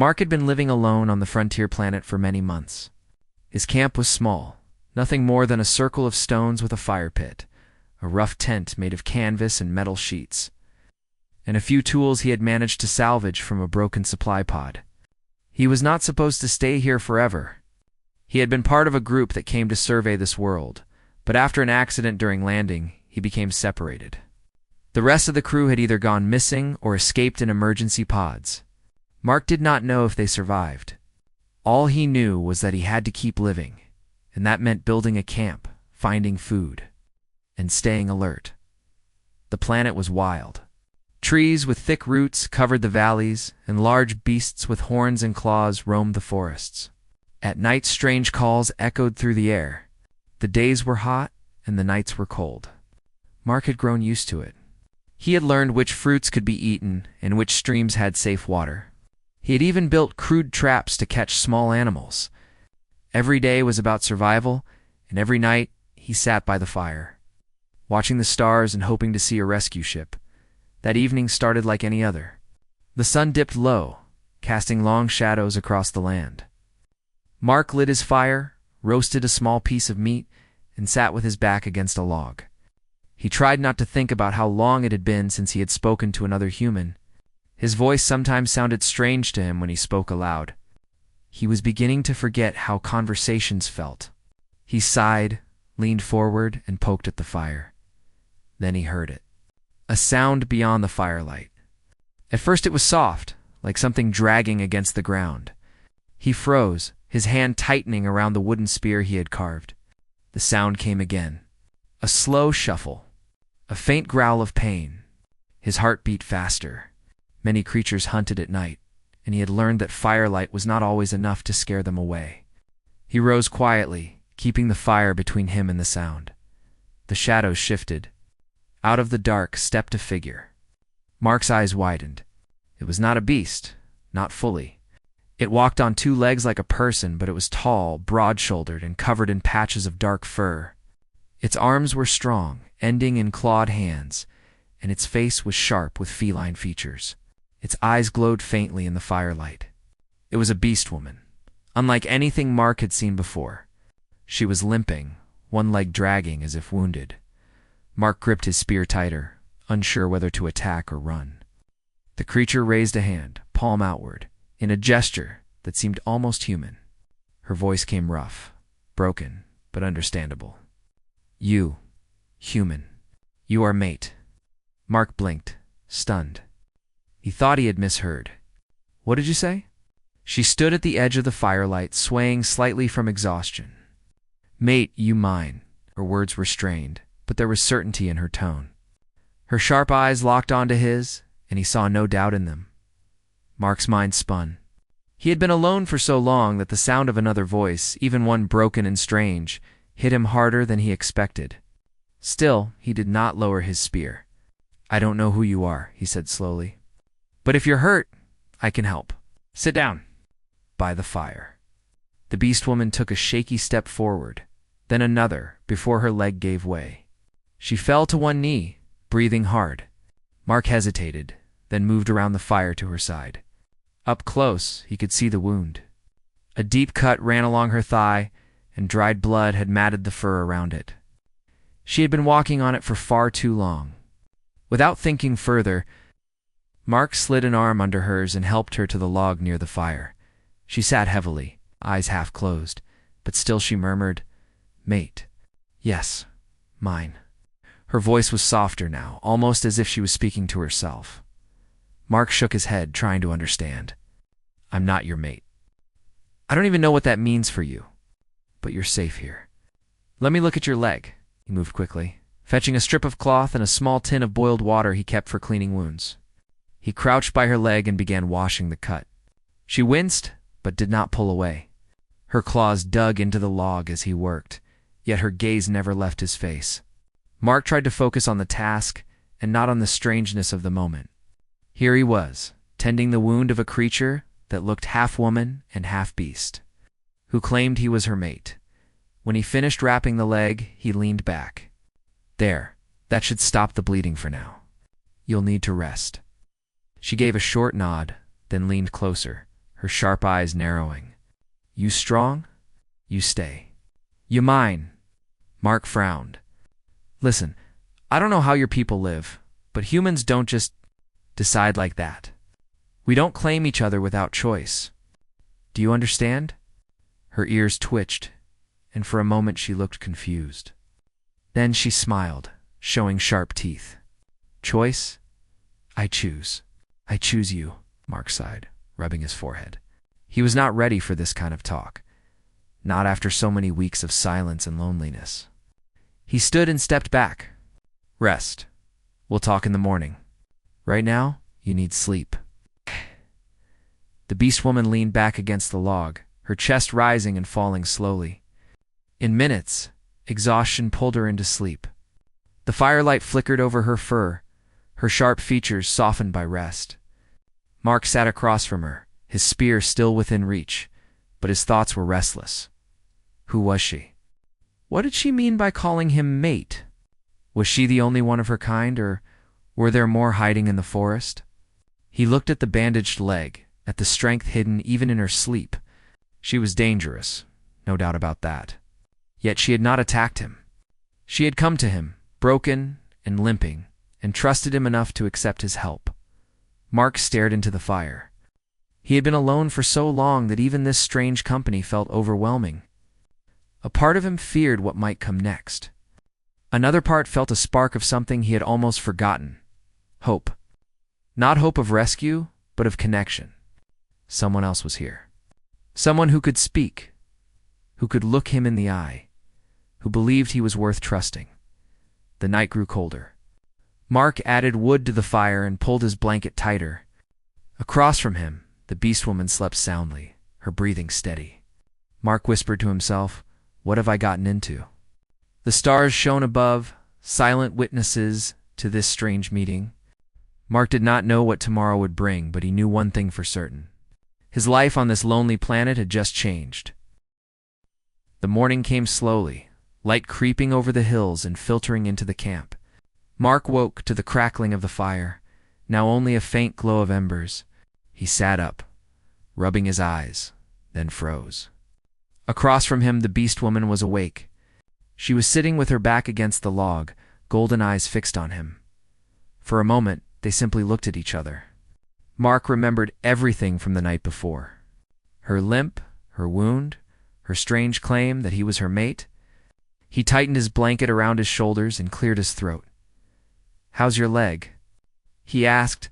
Mark had been living alone on the frontier planet for many months. His camp was small, nothing more than a circle of stones with a fire pit, a rough tent made of canvas and metal sheets, and a few tools he had managed to salvage from a broken supply pod. He was not supposed to stay here forever. He had been part of a group that came to survey this world, but after an accident during landing, he became separated. The rest of the crew had either gone missing or escaped in emergency pods. Mark did not know if they survived. All he knew was that he had to keep living, and that meant building a camp, finding food, and staying alert. The planet was wild. Trees with thick roots covered the valleys, and large beasts with horns and claws roamed the forests. At night, strange calls echoed through the air. The days were hot, and the nights were cold. Mark had grown used to it. He had learned which fruits could be eaten and which streams had safe water. He had even built crude traps to catch small animals. Every day was about survival, and every night he sat by the fire, watching the stars and hoping to see a rescue ship. That evening started like any other. The sun dipped low, casting long shadows across the land. Mark lit his fire, roasted a small piece of meat, and sat with his back against a log. He tried not to think about how long it had been since he had spoken to another human. His voice sometimes sounded strange to him when he spoke aloud. He was beginning to forget how conversations felt. He sighed, leaned forward, and poked at the fire. Then he heard it. A sound beyond the firelight. At first it was soft, like something dragging against the ground. He froze, his hand tightening around the wooden spear he had carved. The sound came again. A slow shuffle. A faint growl of pain. His heart beat faster. Many creatures hunted at night, and he had learned that firelight was not always enough to scare them away. He rose quietly, keeping the fire between him and the sound. The shadows shifted. Out of the dark stepped a figure. Mark's eyes widened. It was not a beast, not fully. It walked on two legs like a person, but it was tall, broad-shouldered, and covered in patches of dark fur. Its arms were strong, ending in clawed hands, and its face was sharp with feline features. Its eyes glowed faintly in the firelight. It was a Beastwoman, unlike anything Mark had seen before. She was limping, one leg dragging as if wounded. Mark gripped his spear tighter, unsure whether to attack or run. The creature raised a hand, palm outward, in a gesture that seemed almost human. Her voice came rough, broken, but understandable. "You, human, you are mate." Mark blinked, stunned. He thought he had misheard. "What did you say?" She stood at the edge of the firelight, swaying slightly from exhaustion. "Mate, you mine." Her words were strained, but there was certainty in her tone. Her sharp eyes locked onto his, and he saw no doubt in them. Mark's mind spun. He had been alone for so long that the sound of another voice, even one broken and strange, hit him harder than he expected. Still, he did not lower his spear. "I don't know who you are," he said slowly. "But if you're hurt, I can help. Sit down." By the fire. The Beastwoman took a shaky step forward, then another, before her leg gave way. She fell to one knee, breathing hard. Mark hesitated, then moved around the fire to her side. Up close, he could see the wound. A deep cut ran along her thigh, and dried blood had matted the fur around it. She had been walking on it for far too long. Without thinking further, Mark slid an arm under hers and helped her to the log near the fire. She sat heavily, eyes half closed, but still she murmured, "Mate." "Yes, mine." Her voice was softer now, almost as if she was speaking to herself. Mark shook his head, trying to understand. "I'm not your mate. I don't even know what that means for you, but you're safe here. Let me look at your leg." He moved quickly, fetching a strip of cloth and a small tin of boiled water he kept for cleaning wounds. He crouched by her leg and began washing the cut. She winced, but did not pull away. Her claws dug into the log as he worked, yet her gaze never left his face. Mark tried to focus on the task and not on the strangeness of the moment. Here he was, tending the wound of a creature that looked half woman and half beast, who claimed he was her mate. When he finished wrapping the leg, he leaned back. "There, that should stop the bleeding for now. You'll need to rest." She gave a short nod, then leaned closer, her sharp eyes narrowing. You strong? You stay. You mine. Mark frowned. Listen, I don't know how your people live, but humans don't just decide like that. We don't claim each other without choice. Do you understand? Her ears twitched, and for a moment she looked confused. Then she smiled, showing sharp teeth. Choice? I choose. I choose you, Mark sighed, rubbing his forehead. He was not ready for this kind of talk, not after so many weeks of silence and loneliness. He stood and stepped back. Rest. We'll talk in the morning. Right now, you need sleep. The Beastwoman leaned back against the log, her chest rising and falling slowly. In minutes, exhaustion pulled her into sleep. The firelight flickered over her fur, her sharp features softened by rest. Mark sat across from her, his spear still within reach, but his thoughts were restless. Who was she? What did she mean by calling him mate? Was she the only one of her kind, or were there more hiding in the forest? He looked at the bandaged leg, at the strength hidden even in her sleep. She was dangerous, no doubt about that. Yet she had not attacked him. She had come to him, broken and limping, and trusted him enough to accept his help. Mark stared into the fire. He had been alone for so long that even this strange company felt overwhelming. A part of him feared what might come next. Another part felt a spark of something he had almost forgotten. Hope. Not hope of rescue, but of connection. Someone else was here. Someone who could speak, who could look him in the eye, who believed he was worth trusting. The night grew colder. Mark added wood to the fire and pulled his blanket tighter. Across from him, the Beastwoman slept soundly, her breathing steady. Mark whispered to himself, "What have I gotten into?" The stars shone above, silent witnesses to this strange meeting. Mark did not know what tomorrow would bring, but he knew one thing for certain. His life on this lonely planet had just changed. The morning came slowly, light creeping over the hills and filtering into the camp. Mark woke to the crackling of the fire, now only a faint glow of embers. He sat up, rubbing his eyes, then froze. Across from him, the Beastwoman was awake. She was sitting with her back against the log, golden eyes fixed on him. For a moment, they simply looked at each other. Mark remembered everything from the night before. Her limp, her wound, her strange claim that he was her mate. He tightened his blanket around his shoulders and cleared his throat. "How's your leg?" he asked.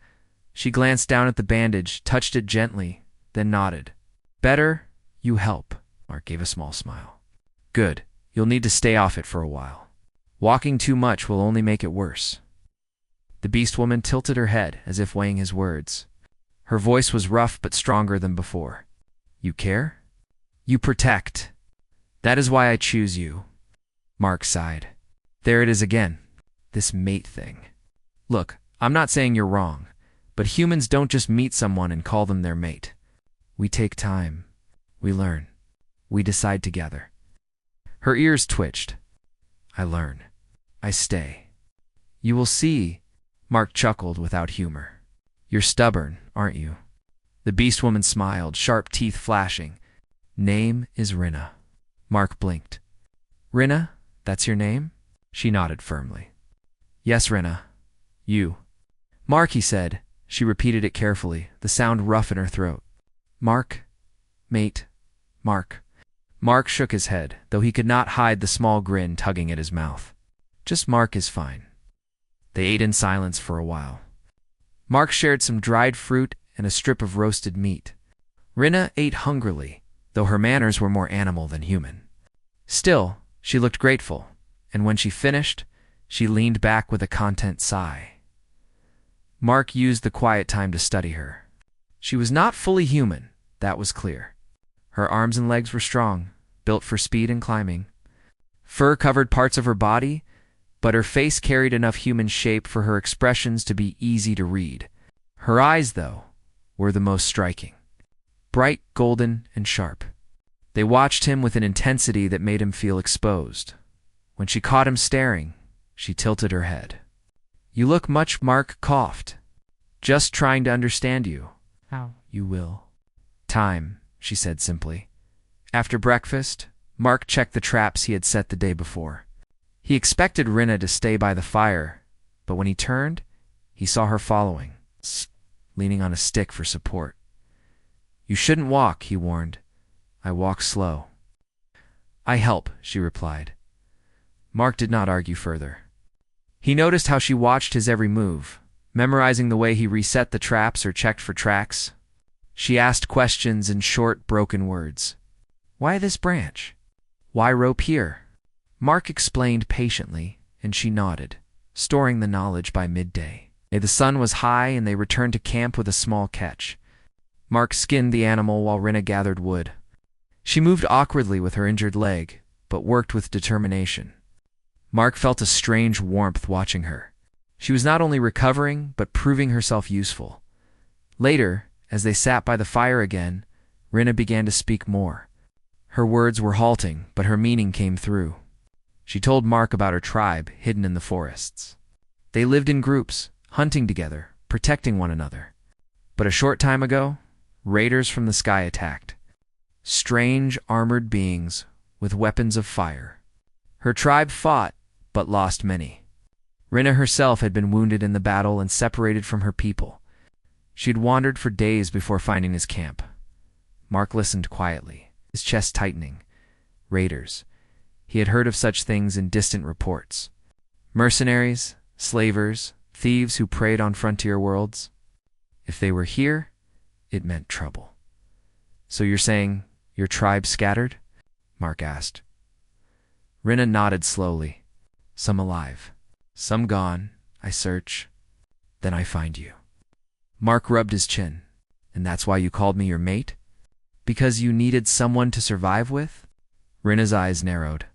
She glanced down at the bandage, touched it gently, then nodded. "Better? You help." Mark gave a small smile. "Good. You'll need to stay off it for a while. Walking too much will only make it worse." The Beastwoman tilted her head as if weighing his words. Her voice was rough but stronger than before. "You care? You protect. That is why I choose you." Mark sighed. There it is again, this mate thing. Look, I'm not saying you're wrong, but humans don't just meet someone and call them their mate. We take time. We learn. We decide together. Her ears twitched. I learn. I stay. You will see, Mark chuckled without humor. You're stubborn, aren't you? The Beastwoman smiled, sharp teeth flashing. Name is Rinna. Mark blinked. Rinna? That's your name? She nodded firmly. Yes, Rinna. You. Mark, he said. She repeated it carefully, the sound rough in her throat. Mark? Mate? Mark. Mark shook his head, though he could not hide the small grin tugging at his mouth. Just Mark is fine. They ate in silence for a while. Mark shared some dried fruit and a strip of roasted meat. Rinna ate hungrily, though her manners were more animal than human. Still, she looked grateful, and when she finished, she leaned back with a content sigh. Mark used the quiet time to study her. She was not fully human, that was clear. Her arms and legs were strong, built for speed and climbing. Fur covered parts of her body, but her face carried enough human shape for her expressions to be easy to read. Her eyes, though, were the most striking. Bright, golden, and sharp. They watched him with an intensity that made him feel exposed. When she caught him staring, she tilted her head. You look much, Mark coughed. Just trying to understand you. How? You will. Time, she said simply. After breakfast, Mark checked the traps he had set the day before. He expected Rinna to stay by the fire, but when he turned, he saw her following, leaning on a stick for support. "You shouldn't walk," he warned. "I walk slow." "I help," she replied. Mark did not argue further. He noticed how she watched his every move, memorizing the way he reset the traps or checked for tracks. She asked questions in short, broken words. "Why this branch? Why rope here?" Mark explained patiently, and she nodded, storing the knowledge by midday. The sun was high, and they returned to camp with a small catch. Mark skinned the animal while Rinna gathered wood. She moved awkwardly with her injured leg, but worked with determination. Mark felt a strange warmth watching her. She was not only recovering, but proving herself useful. Later, as they sat by the fire again, Rinna began to speak more. Her words were halting, but her meaning came through. She told Mark about her tribe hidden in the forests. They lived in groups, hunting together, protecting one another. But a short time ago, raiders from the sky attacked. Strange, armored beings with weapons of fire. Her tribe fought, but lost many. Rinna herself had been wounded in the battle and separated from her people. She had wandered for days before finding his camp. Mark listened quietly, his chest tightening. Raiders. He had heard of such things in distant reports. Mercenaries, slavers, thieves who preyed on frontier worlds. If they were here, it meant trouble. "So you're saying your tribe scattered?" Mark asked. Rinna nodded slowly. "Some alive, some gone. I search, then I find you." Mark rubbed his chin. "And that's why you called me your mate? Because you needed someone to survive with?" Rinna's eyes narrowed.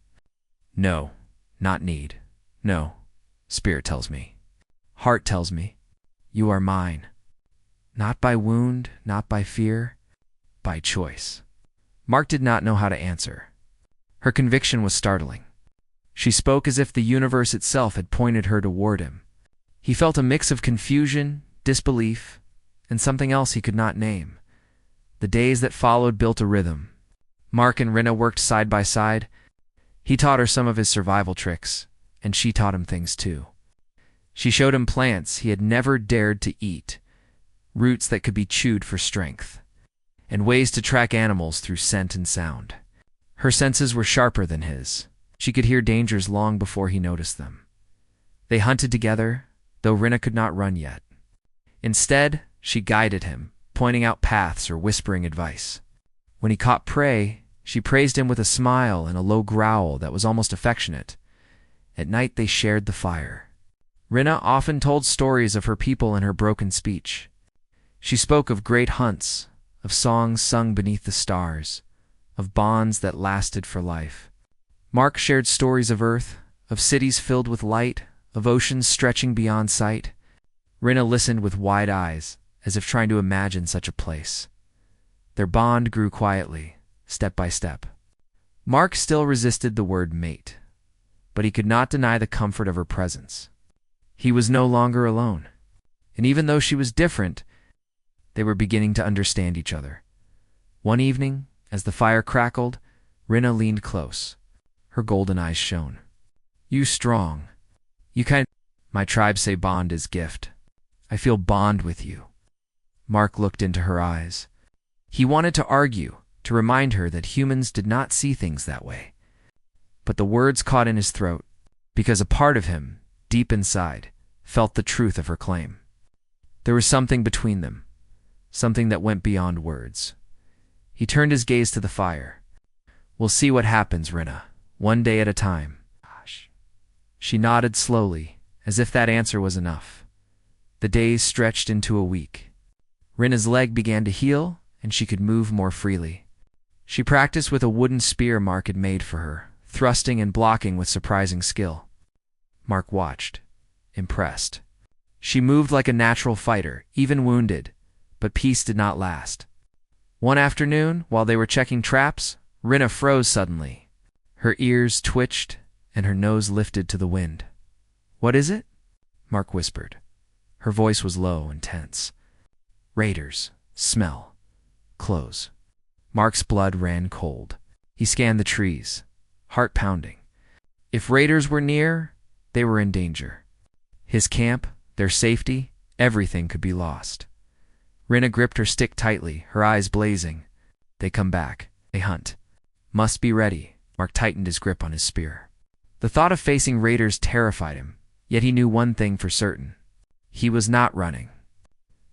"No, not need. No. Spirit tells me. Heart tells me. You are mine. Not by wound, not by fear, by choice." Mark did not know how to answer. Her conviction was startling. She spoke as if the universe itself had pointed her toward him. He felt a mix of confusion, disbelief, and something else he could not name. The days that followed built a rhythm. Mark and Rinna worked side by side. He taught her some of his survival tricks, and she taught him things too. She showed him plants he had never dared to eat, roots that could be chewed for strength, and ways to track animals through scent and sound. Her senses were sharper than his. She could hear dangers long before he noticed them. They hunted together, though Rinna could not run yet. Instead, she guided him, pointing out paths or whispering advice. When he caught prey, she praised him with a smile and a low growl that was almost affectionate. At night they shared the fire. Rinna often told stories of her people in her broken speech. She spoke of great hunts, of songs sung beneath the stars, of bonds that lasted for life. Mark shared stories of Earth, of cities filled with light, of oceans stretching beyond sight. Rinna listened with wide eyes, as if trying to imagine such a place. Their bond grew quietly, step by step. Mark still resisted the word mate, but he could not deny the comfort of her presence. He was no longer alone, and even though she was different, they were beginning to understand each other. One evening, as the fire crackled, Rinna leaned close. Her golden eyes shone. "You strong. You kind. My tribe say bond is gift. I feel bond with you." Mark looked into her eyes. He wanted to argue, to remind her that humans did not see things that way. But the words caught in his throat, because a part of him, deep inside, felt the truth of her claim. There was something between them, something that went beyond words. He turned his gaze to the fire. "We'll see what happens, Rinna, one day at a time." She nodded slowly, as if that answer was enough. The days stretched into a week. Rinna's leg began to heal, and she could move more freely. She practiced with a wooden spear Mark had made for her, thrusting and blocking with surprising skill. Mark watched, impressed. She moved like a natural fighter, even wounded, but peace did not last. One afternoon, while they were checking traps, Rinna froze suddenly. Her ears twitched, and her nose lifted to the wind. "What is it?" Mark whispered. Her voice was low and tense. "Raiders. Smell. close. Mark's blood ran cold. He scanned the trees, heart pounding. If raiders were near, they were in danger. His camp, their safety, everything could be lost. Rinna gripped her stick tightly, her eyes blazing. They come back. They hunt. Must be ready. Mark tightened his grip on his spear. The thought of facing raiders terrified him, yet he knew one thing for certain. He was not running.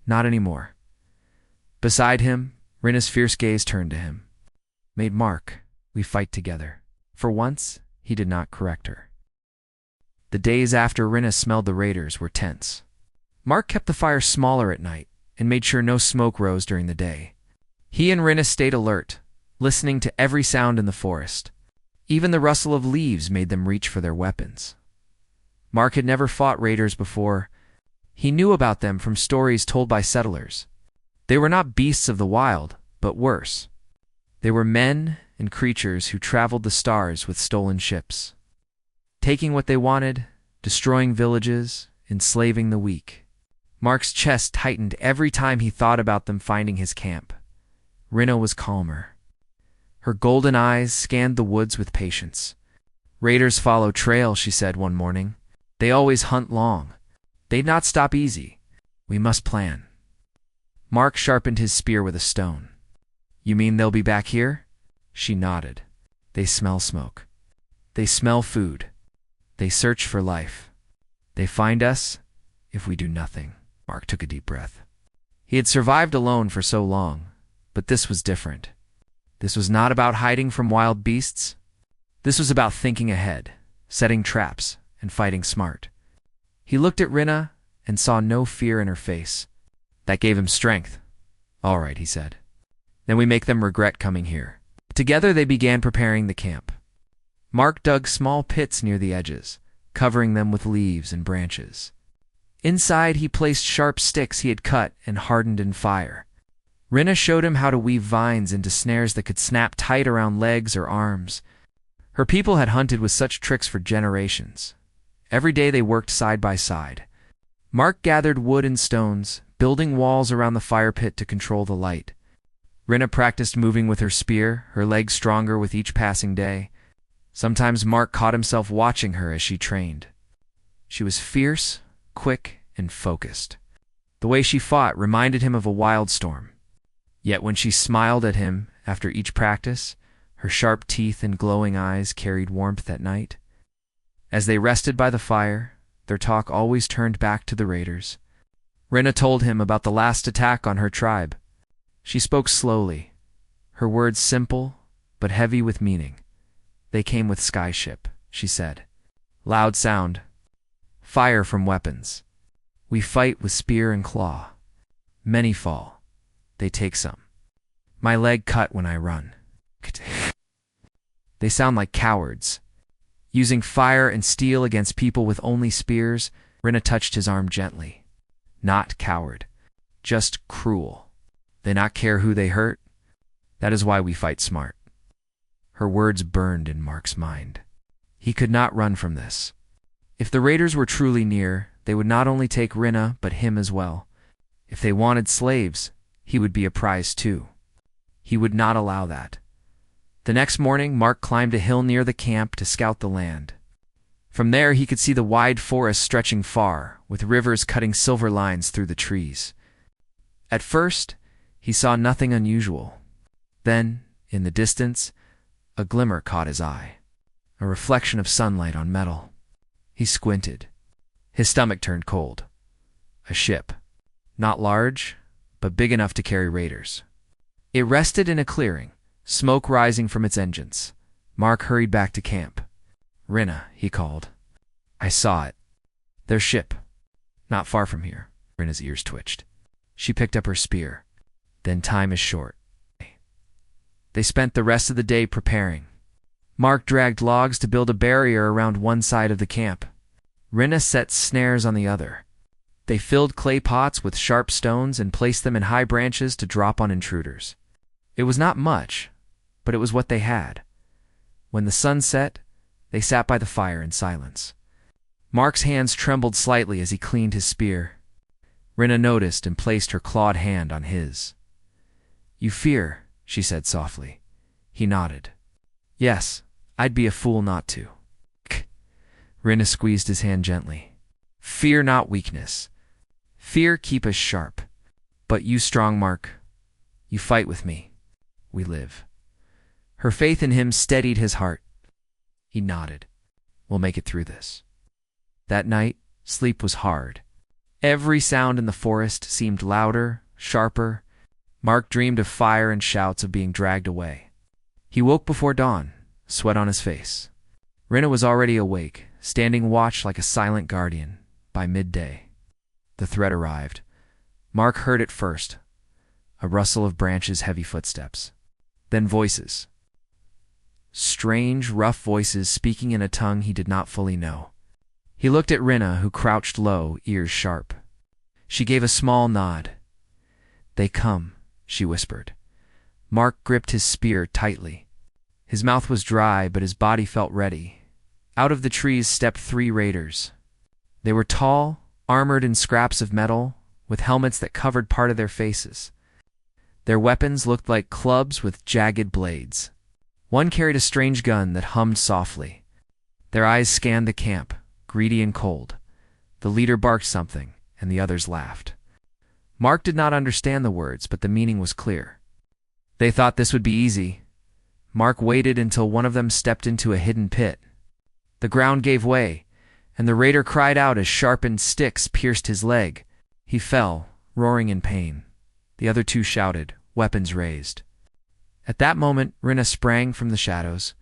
Not anymore. Beside him, Rinna's fierce gaze turned to him. Made Mark, we fight together. For once, he did not correct her. The days after Rinna smelled the raiders were tense. Mark kept the fire smaller at night and made sure no smoke rose during the day. He and Rinna stayed alert, listening to every sound in the forest. Even the rustle of leaves made them reach for their weapons. Mark had never fought raiders before. He knew about them from stories told by settlers. They were not beasts of the wild, but worse. They were men and creatures who traveled the stars with stolen ships, taking what they wanted, destroying villages, enslaving the weak. Mark's chest tightened every time he thought about them finding his camp. Rinna was calmer. Her golden eyes scanned the woods with patience. Raiders follow trail, she said one morning. They always hunt long. They'd not stop easy. We must plan. Mark sharpened his spear with a stone. You mean they'll be back here? She nodded. They smell smoke. They smell food. They search for life. They find us if we do nothing. Mark took a deep breath. He had survived alone for so long, but this was different. This was not about hiding from wild beasts. This was about thinking ahead, setting traps, and fighting smart. He looked at Rinna and saw no fear in her face. That gave him strength. All right, he said. Then we make them regret coming here. Together they began preparing the camp. Mark dug small pits near the edges, covering them with leaves and branches. Inside he placed sharp sticks he had cut and hardened in fire. Rinna showed him how to weave vines into snares that could snap tight around legs or arms. Her people had hunted with such tricks for generations. Every day they worked side by side. Mark gathered wood and stones, building walls around the fire pit to control the light. Rinna practiced moving with her spear, her legs stronger with each passing day. Sometimes Mark caught himself watching her as she trained. She was fierce, quick, and focused. The way she fought reminded him of a wild storm. Yet when she smiled at him after each practice, her sharp teeth and glowing eyes carried warmth at night. As they rested by the fire, their talk always turned back to the raiders. Rinna told him about the last attack on her tribe. She spoke slowly, her words simple but heavy with meaning. They came with skyship, she said. Loud sound. Fire from weapons. We fight with spear and claw. Many fall. They take some. My leg cut when I run. They sound like cowards. Using fire and steel against people with only spears, Rinna touched his arm gently. Not coward. Just cruel. They not care who they hurt. That is why we fight smart. Her words burned in Mark's mind. He could not run from this. If the raiders were truly near, they would not only take Rinna, but him as well. If they wanted slaves, he would be a prize too. He would not allow that. The next morning, Mark climbed a hill near the camp to scout the land. From there, he could see the wide forest stretching far, with rivers cutting silver lines through the trees. At first, he saw nothing unusual. Then, in the distance, a glimmer caught his eye, a reflection of sunlight on metal. He squinted. His stomach turned cold. A ship. Not large, but big enough to carry raiders. It rested in a clearing, smoke rising from its engines. Mark hurried back to camp. Rinna, he called. I saw it. Their ship. Not far from here. Rinna's ears twitched. She picked up her spear. Then time is short. They spent the rest of the day preparing. Mark dragged logs to build a barrier around one side of the camp. Rinna set snares on the other. They filled clay pots with sharp stones and placed them in high branches to drop on intruders. It was not much, but it was what they had. When the sun set, they sat by the fire in silence. Mark's hands trembled slightly as he cleaned his spear. Rinna noticed and placed her clawed hand on his. You fear, she said softly. He nodded. Yes, I'd be a fool not to. Rinna squeezed his hand gently. Fear not weakness. Fear keep us sharp. But you strong, Mark. You fight with me. We live. Her faith in him steadied his heart. He nodded. We'll make it through this. That night, sleep was hard. Every sound in the forest seemed louder, sharper. Mark dreamed of fire and shouts of being dragged away. He woke before dawn, sweat on his face. Rinna was already awake, standing watch like a silent guardian. By midday, the threat arrived. Mark heard it first. A rustle of branches, heavy footsteps. Then voices. Strange, rough voices speaking in a tongue he did not fully know. He looked at Rinna, who crouched low, ears sharp. She gave a small nod. They come, she whispered. Mark gripped his spear tightly. His mouth was dry, but his body felt ready. Out of the trees stepped 3 raiders. They were tall, armored in scraps of metal, with helmets that covered part of their faces. Their weapons looked like clubs with jagged blades. One carried a strange gun that hummed softly. Their eyes scanned the camp, greedy and cold. The leader barked something, and the others laughed. Mark did not understand the words, but the meaning was clear. They thought this would be easy. Mark waited until one of them stepped into a hidden pit. The ground gave way, and the raider cried out as sharpened sticks pierced his leg. He fell, roaring in pain. The other 2 shouted, weapons raised. At that moment, Rinna sprang from the shadows.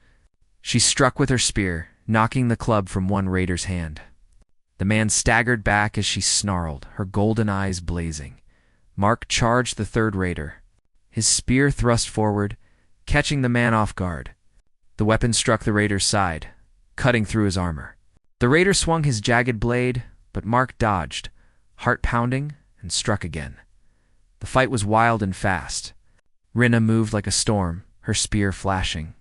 She struck with her spear, knocking the club from one raider's hand. The man staggered back as she snarled, her golden eyes blazing. Mark charged the 3rd raider. His spear thrust forward, catching the man off guard. The weapon struck the raider's side, cutting through his armor. The raider swung his jagged blade, but Mark dodged, heart pounding, and struck again. The fight was wild and fast. Rinna moved like a storm, her spear flashing.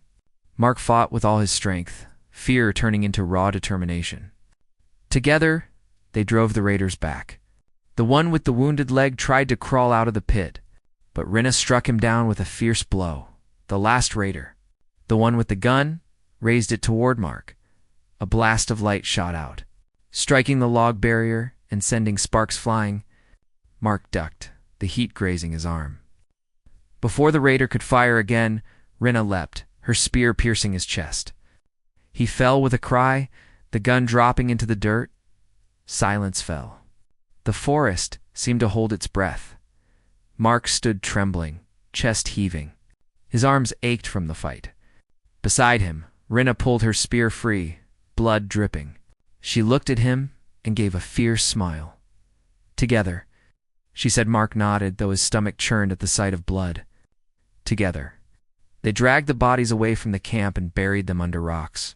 Mark fought with all his strength, fear turning into raw determination. Together, they drove the raiders back. The one with the wounded leg tried to crawl out of the pit, but Rinna struck him down with a fierce blow. The last raider, the one with the gun, raised it toward Mark. A blast of light shot out, striking the log barrier and sending sparks flying. Mark ducked, the heat grazing his arm. Before the raider could fire again, Rinna leapt, her spear piercing his chest. He fell with a cry, the gun dropping into the dirt. Silence fell. The forest seemed to hold its breath. Mark stood trembling, chest heaving. His arms ached from the fight. Beside him, Rinna pulled her spear free, blood dripping. She looked at him and gave a fierce smile. Together, she said. Mark nodded, though his stomach churned at the sight of blood. Together. They dragged the bodies away from the camp and buried them under rocks.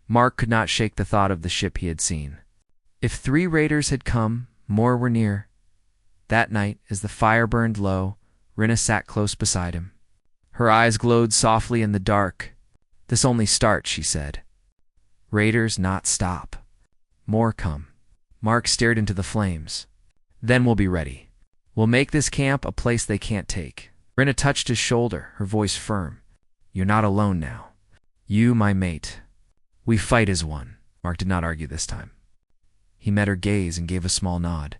Mark could not shake the thought of the ship he had seen. If 3 raiders had come, more were near. That night, as the fire burned low, Rinna sat close beside him. Her eyes glowed softly in the dark. This only starts, she said. Raiders not stop. More come. Mark stared into the flames. Then we'll be ready. We'll make this camp a place they can't take. Rinna touched his shoulder, her voice firm. You're not alone now. You, my mate. We fight as one. Mark did not argue this time. He met her gaze and gave a small nod.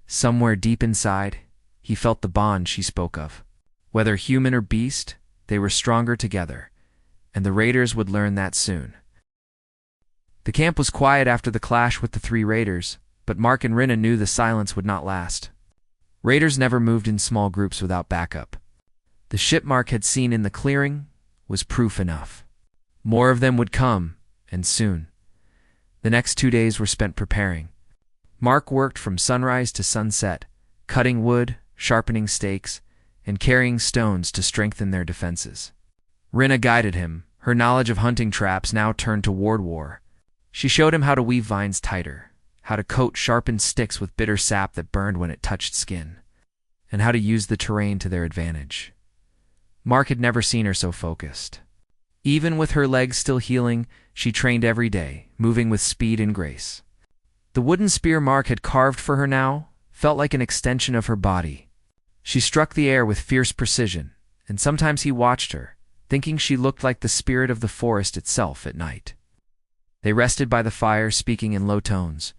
Somewhere deep inside, he felt the bond she spoke of. Whether human or beast, they were stronger together, and the raiders would learn that soon. The camp was quiet after the clash with the 3 raiders, but Mark and Rinna knew the silence would not last. Raiders never moved in small groups without backup. The ship Mark had seen in the clearing was proof enough. More of them would come, and soon. The next 2 days were spent preparing. Mark worked from sunrise to sunset, cutting wood, sharpening stakes, and carrying stones to strengthen their defenses. Rinna guided him, her knowledge of hunting traps now turned toward war. She showed him how to weave vines tighter, how to coat sharpened sticks with bitter sap that burned when it touched skin, and how to use the terrain to their advantage. Mark had never seen her so focused. Even with her legs still healing, she trained every day, moving with speed and grace. The wooden spear Mark had carved for her now felt like an extension of her body. She struck the air with fierce precision, and sometimes he watched her, thinking she looked like the spirit of the forest itself at night. They rested by the fire, speaking in low tones.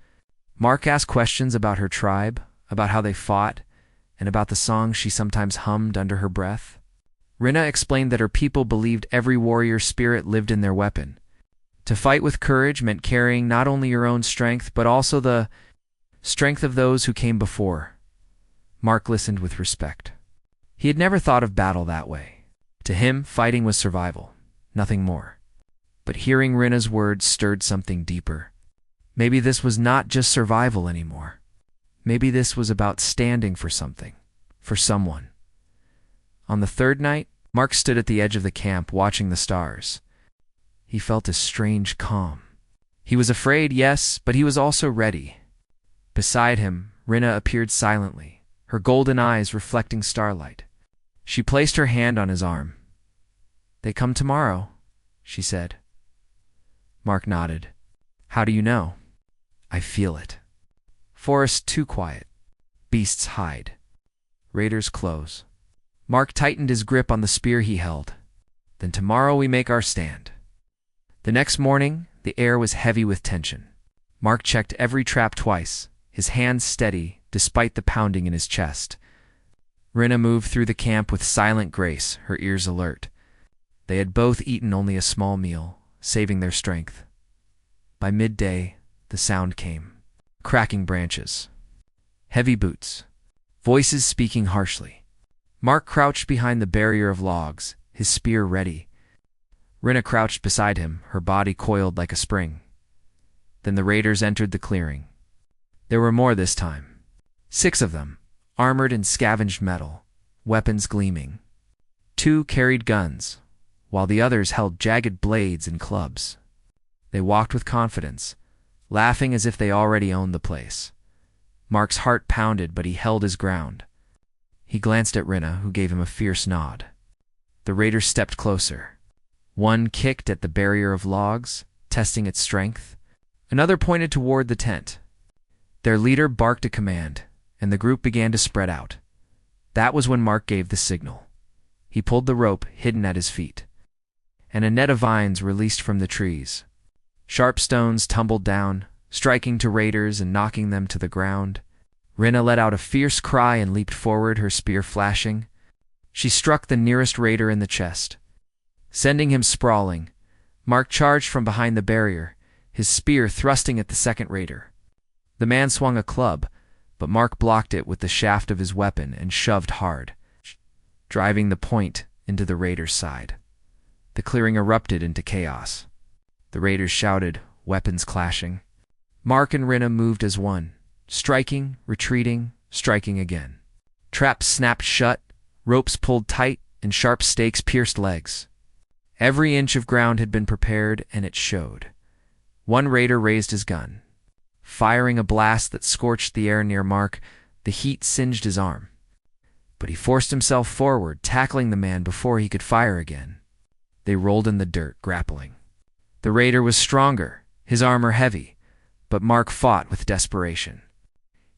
Mark asked questions about her tribe, about how they fought, and about the songs she sometimes hummed under her breath. Rinna explained that her people believed every warrior spirit lived in their weapon. To fight with courage meant carrying not only your own strength, but also the strength of those who came before. Mark listened with respect. He had never thought of battle that way. To him, fighting was survival, nothing more. But hearing Rinna's words stirred something deeper. Maybe this was not just survival anymore. Maybe this was about standing for something, for someone. On the third night, Mark stood at the edge of the camp watching the stars. He felt a strange calm. He was afraid, yes, but he was also ready. Beside him, Rinna appeared silently, her golden eyes reflecting starlight. She placed her hand on his arm. "They come tomorrow," she said. Mark nodded. "How do you know?" "I feel it. Forest too quiet. Beasts hide. Raiders close." Mark tightened his grip on the spear he held. "Then tomorrow we make our stand." The next morning, the air was heavy with tension. Mark checked every trap twice, his hands steady despite the pounding in his chest. Rinna moved through the camp with silent grace, her ears alert. They had both eaten only a small meal, saving their strength. By midday, the sound came. Cracking branches. Heavy boots. Voices speaking harshly. Mark crouched behind the barrier of logs, his spear ready. Rinna crouched beside him, her body coiled like a spring. Then the raiders entered the clearing. There were more this time. 6 of them, armored in scavenged metal, weapons gleaming. 2 carried guns, while the others held jagged blades and clubs. They walked with confidence, laughing as if they already owned the place. Mark's heart pounded, but he held his ground. He glanced at Rinna, who gave him a fierce nod. The raiders stepped closer. One kicked at the barrier of logs, testing its strength. Another pointed toward the tent. Their leader barked a command, and the group began to spread out. That was when Mark gave the signal. He pulled the rope hidden at his feet, and a net of vines released from the trees. Sharp stones tumbled down, striking to raiders and knocking them to the ground. Rinna let out a fierce cry and leaped forward, her spear flashing. She struck the nearest raider in the chest, sending him sprawling. Mark charged from behind the barrier, his spear thrusting at the second raider. The man swung a club, but Mark blocked it with the shaft of his weapon and shoved hard, driving the point into the raider's side. The clearing erupted into chaos. The raiders shouted, weapons clashing. Mark and Rinna moved as one, striking, retreating, striking again. Traps snapped shut, ropes pulled tight, and sharp stakes pierced legs. Every inch of ground had been prepared, and it showed. One raider raised his gun, firing a blast that scorched the air near Mark. The heat singed his arm. But he forced himself forward, tackling the man before he could fire again. They rolled in the dirt, grappling. The raider was stronger, his armor heavy, but Mark fought with desperation.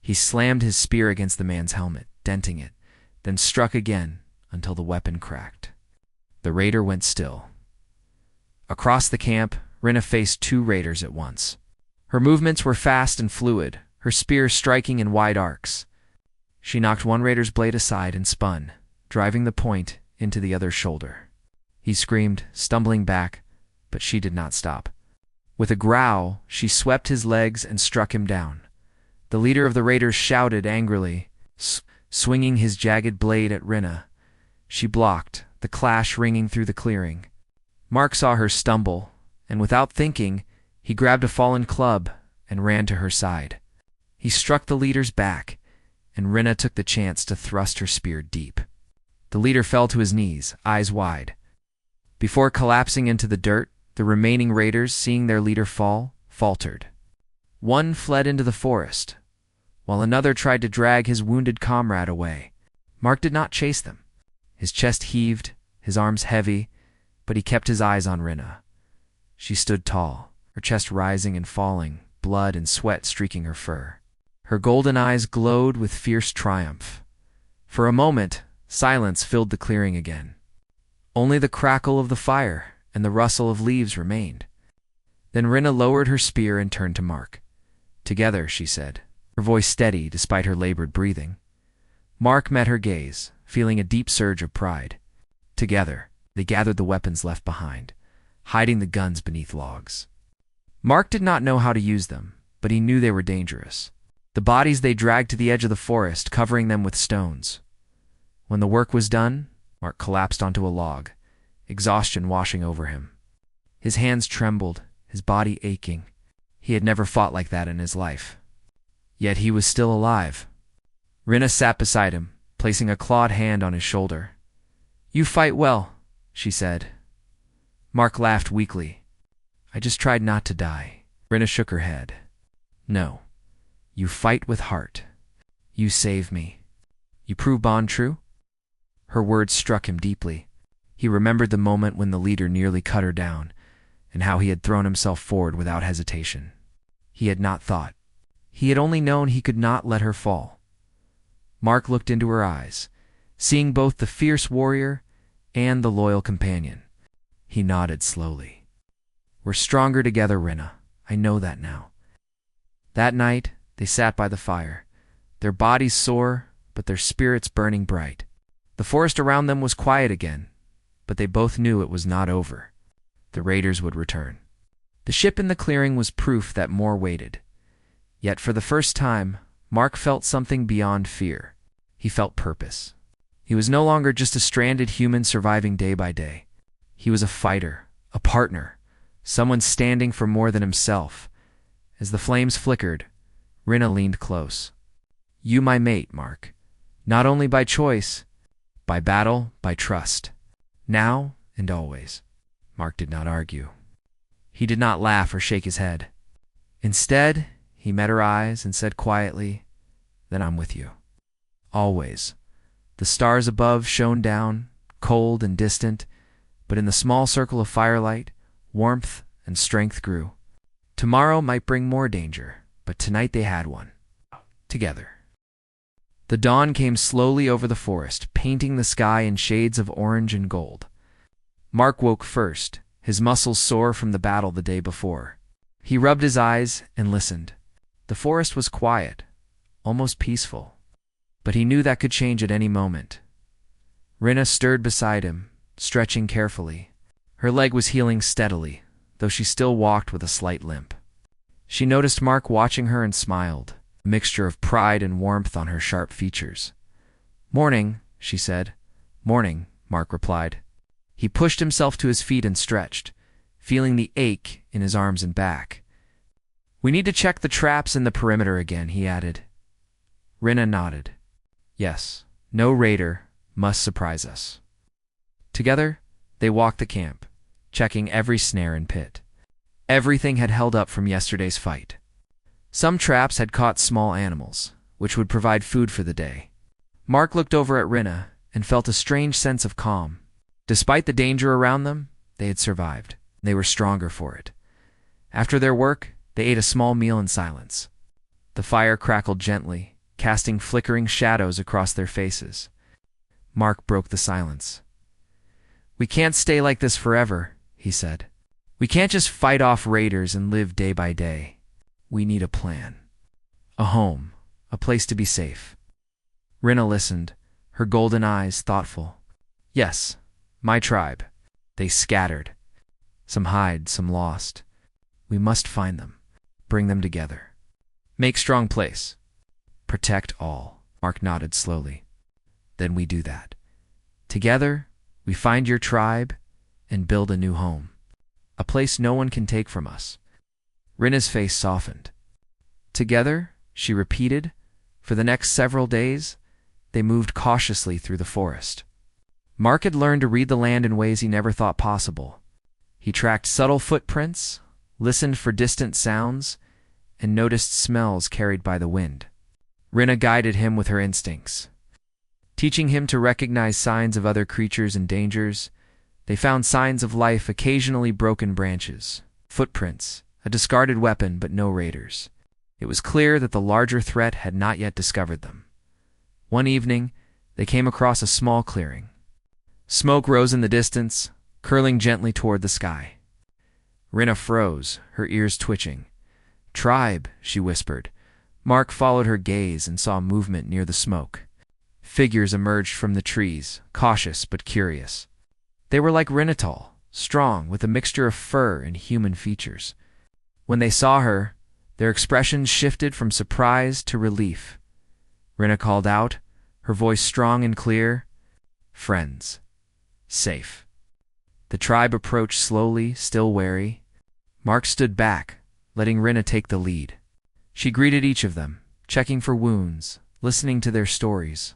He slammed his spear against the man's helmet, denting it, then struck again until the weapon cracked. The raider went still. Across the camp, Rinna faced 2 raiders at once. Her movements were fast and fluid, her spear striking in wide arcs. She knocked one raider's blade aside and spun, driving the point into the other's shoulder. He screamed, stumbling back, but she did not stop. With a growl, she swept his legs and struck him down. The leader of the raiders shouted angrily, swinging his jagged blade at Rinna. She blocked, the clash ringing through the clearing. Mark saw her stumble, and without thinking, he grabbed a fallen club and ran to her side. He struck the leader's back, and Rinna took the chance to thrust her spear deep. The leader fell to his knees, eyes wide. Before collapsing into the dirt, the remaining raiders, seeing their leader fall, faltered. One fled into the forest, while another tried to drag his wounded comrade away. Mark did not chase them. His chest heaved, his arms heavy, but he kept his eyes on Rinna. She stood tall, her chest rising and falling, blood and sweat streaking her fur. Her golden eyes glowed with fierce triumph. For a moment, silence filled the clearing again. Only the crackle of the fire and the rustle of leaves remained. Then Rinna lowered her spear and turned to Mark. "Together," she said, her voice steady despite her labored breathing. Mark met her gaze, feeling a deep surge of pride. Together, they gathered the weapons left behind, hiding the guns beneath logs. Mark did not know how to use them, but he knew they were dangerous. The bodies they dragged to the edge of the forest, covering them with stones. When the work was done, Mark collapsed onto a log, exhaustion washing over him. His hands trembled, his body aching. He had never fought like that in his life. Yet he was still alive. Rinna sat beside him, placing a clawed hand on his shoulder. "You fight well," she said. Mark laughed weakly. "I just tried not to die." Rinna shook her head. "No. You fight with heart. You save me. You prove bond true?" Her words struck him deeply. He remembered the moment when the leader nearly cut her down, and how he had thrown himself forward without hesitation. He had not thought. He had only known he could not let her fall. Mark looked into her eyes, seeing both the fierce warrior and the loyal companion. He nodded slowly. "We're stronger together, Rinna. I know that now." That night, they sat by the fire, their bodies sore, but their spirits burning bright. The forest around them was quiet again, but they both knew it was not over. The raiders would return. The ship in the clearing was proof that more waited. Yet for the first time, Mark felt something beyond fear. He felt purpose. He was no longer just a stranded human surviving day by day. He was a fighter, a partner, someone standing for more than himself. As the flames flickered, Rinna leaned close. "You my mate, Mark. Not only by choice, by battle, by trust. Now and always." Mark did not argue. He did not laugh or shake his head. Instead, he met her eyes and said quietly, "Then I'm with you. Always." The stars above shone down, cold and distant, but in the small circle of firelight, warmth and strength grew. Tomorrow might bring more danger, but tonight they had one. Together. The dawn came slowly over the forest, painting the sky in shades of orange and gold. Mark woke first, his muscles sore from the battle the day before. He rubbed his eyes and listened. The forest was quiet, almost peaceful, but he knew that could change at any moment. Rinna stirred beside him, stretching carefully. Her leg was healing steadily, though she still walked with a slight limp. She noticed Mark watching her and smiled, a mixture of pride and warmth on her sharp features. "Morning," she said. "Morning," Mark replied. He pushed himself to his feet and stretched, feeling the ache in his arms and back. "We need to check the traps in the perimeter again," he added. Rinna nodded. "Yes, no raider must surprise us." Together, they walked the camp, checking every snare and pit. Everything had held up from yesterday's fight. Some traps had caught small animals, which would provide food for the day. Mark looked over at Rinna and felt a strange sense of calm. Despite the danger around them, they had survived. They were stronger for it. After their work, they ate a small meal in silence. The fire crackled gently, casting flickering shadows across their faces. Mark broke the silence. "We can't stay like this forever," he said. "We can't just fight off raiders and live day by day. We need a plan. A home, a place to be safe." Rinna listened, her golden eyes thoughtful. "Yes, my tribe. They scattered. Some hide, some lost. We must find them, bring them together. Make strong place. Protect all." Mark nodded slowly. "Then we do that. Together, we find your tribe and build a new home. A place no one can take from us." Rinna's face softened. "Together," she repeated. For the next several days, they moved cautiously through the forest. Mark had learned to read the land in ways he never thought possible. He tracked subtle footprints, listened for distant sounds, and noticed smells carried by the wind. Rinna guided him with her instincts. Teaching him to recognize signs of other creatures and dangers, they found signs of life, occasionally broken branches, footprints, a discarded weapon, but no raiders. It was clear that the larger threat had not yet discovered them. One evening, they came across a small clearing. Smoke rose in the distance, curling gently toward the sky. Rinna froze, her ears twitching. "Tribe," she whispered. Mark followed her gaze and saw movement near the smoke. Figures emerged from the trees, cautious but curious. They were like Rinnatal, strong, with a mixture of fur and human features. When they saw her, their expressions shifted from surprise to relief. Rinna called out, her voice strong and clear, "Friends. Safe." The tribe approached slowly, still wary. Mark stood back, letting Rinna take the lead. She greeted each of them, checking for wounds, listening to their stories.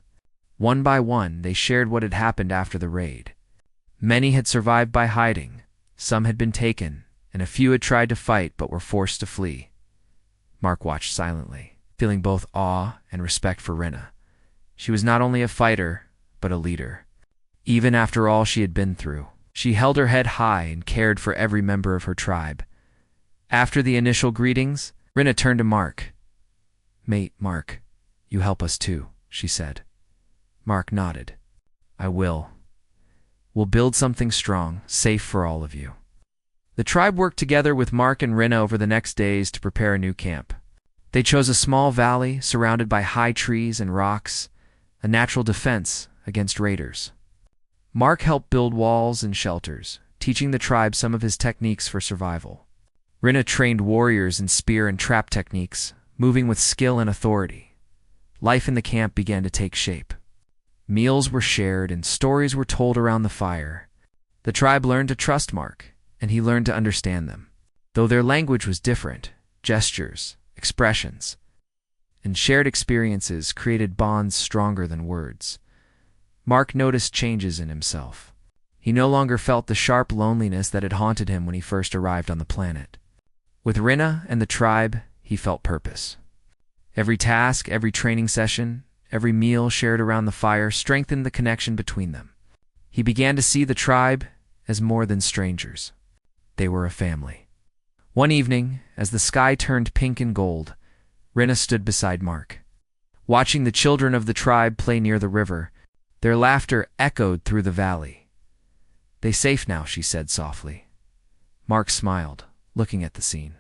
One by one, they shared what had happened after the raid. Many had survived by hiding, some had been taken, and a few had tried to fight but were forced to flee. Mark watched silently, feeling both awe and respect for Rinna. She was not only a fighter, but a leader. Even after all she had been through, she held her head high and cared for every member of her tribe. After the initial greetings, Rinna turned to Mark. "Mate, Mark, you help us too," she said. Mark nodded. "I will. We'll build something strong, safe for all of you." The tribe worked together with Mark and Rinna over the next days to prepare a new camp. They chose a small valley surrounded by high trees and rocks, a natural defense against raiders. Mark helped build walls and shelters, teaching the tribe some of his techniques for survival. Rinna trained warriors in spear and trap techniques, moving with skill and authority. Life in the camp began to take shape. Meals were shared and stories were told around the fire. The tribe learned to trust Mark, and he learned to understand them. Though their language was different, gestures, expressions, and shared experiences created bonds stronger than words. Mark noticed changes in himself. He no longer felt the sharp loneliness that had haunted him when he first arrived on the planet. With Rinna and the tribe, he felt purpose. Every task, every training session, every meal shared around the fire strengthened the connection between them. He began to see the tribe as more than strangers. They were a family. One evening, as the sky turned pink and gold, Rinna stood beside Mark. Watching the children of the tribe play near the river, their laughter echoed through the valley. "They safe now," she said softly. Mark smiled, looking at the scene.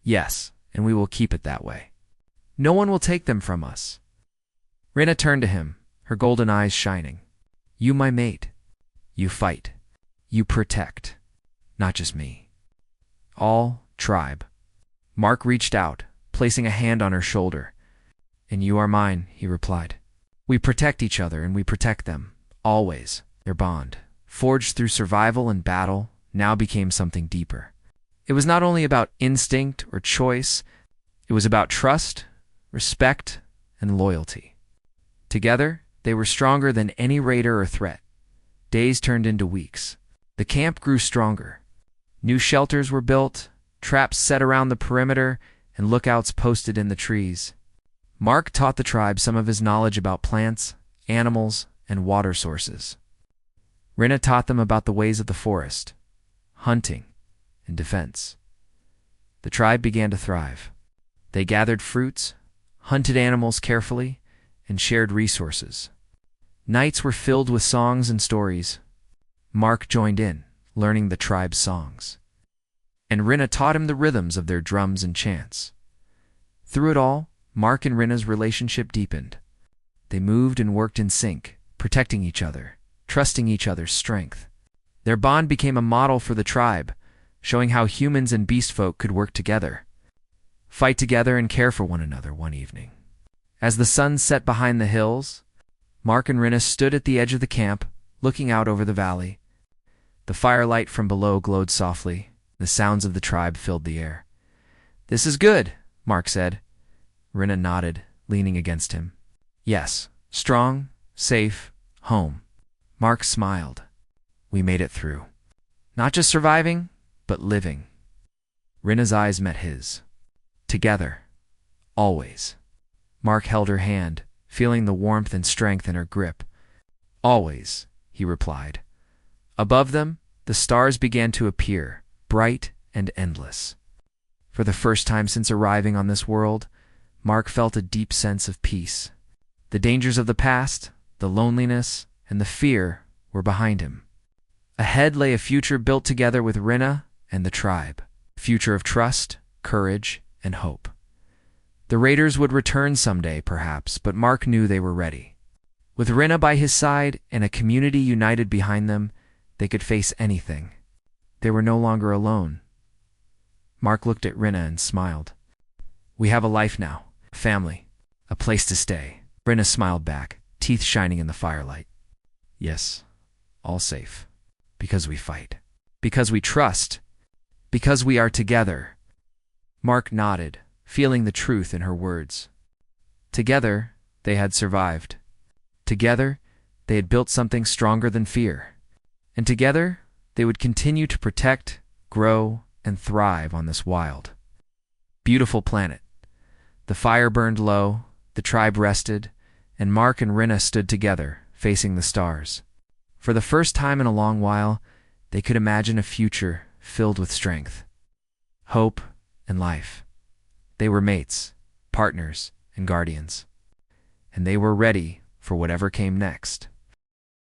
"Yes, and we will keep it that way. No one will take them from us." Rinna turned to him, her golden eyes shining. "You my mate. You fight. You protect. Not just me. All tribe." Mark reached out, placing a hand on her shoulder. "And you are mine," he replied. "We protect each other and we protect them, always." Their bond, forged through survival and battle, now became something deeper. It was not only about instinct or choice, it was about trust, respect, and loyalty. Together, they were stronger than any raider or threat. Days turned into weeks. The camp grew stronger. New shelters were built, traps set around the perimeter, and lookouts posted in the trees. Mark taught the tribe some of his knowledge about plants, animals, and water sources. Rinna taught them about the ways of the forest, hunting, and defense. The tribe began to thrive. They gathered fruits, hunted animals carefully, and shared resources. Nights were filled with songs and stories. Mark joined in, learning the tribe's songs. And Rinna taught him the rhythms of their drums and chants. Through it all, Mark and Rinna's relationship deepened. They moved and worked in sync, protecting each other, trusting each other's strength. Their bond became a model for the tribe, showing how humans and beast folk could work together, fight together and care for one another one evening. As the sun set behind the hills, Mark and Rinna stood at the edge of the camp, looking out over the valley. The firelight from below glowed softly. The sounds of the tribe filled the air. "This is good," Mark said. Rinna nodded, leaning against him. "Yes, strong, safe, home." Mark smiled. "We made it through. Not just surviving, but living." Rinna's eyes met his. "Together. Always." Mark held her hand, feeling the warmth and strength in her grip. "Always," he replied. Above them, the stars began to appear, bright and endless. For the first time since arriving on this world, Mark felt a deep sense of peace. The dangers of the past, the loneliness, and the fear were behind him. Ahead lay a future built together with Rinna and the tribe, a future of trust, courage, and hope. The raiders would return someday, perhaps, but Mark knew they were ready. With Rinna by his side and a community united behind them, they could face anything. They were no longer alone. Mark looked at Rinna and smiled. "We have a life now, a family, a place to stay." Rinna smiled back, teeth shining in the firelight. "Yes, all safe. Because we fight. Because we trust. Because we are together." Mark nodded, feeling the truth in her words. Together, they had survived. Together, they had built something stronger than fear. And together, they would continue to protect, grow, and thrive on this wild, beautiful planet. The fire burned low, the tribe rested, and Mark and Rinna stood together, facing the stars. For the first time in a long while, they could imagine a future filled with strength, hope, and life. They were mates, partners, and guardians. And they were ready for whatever came next.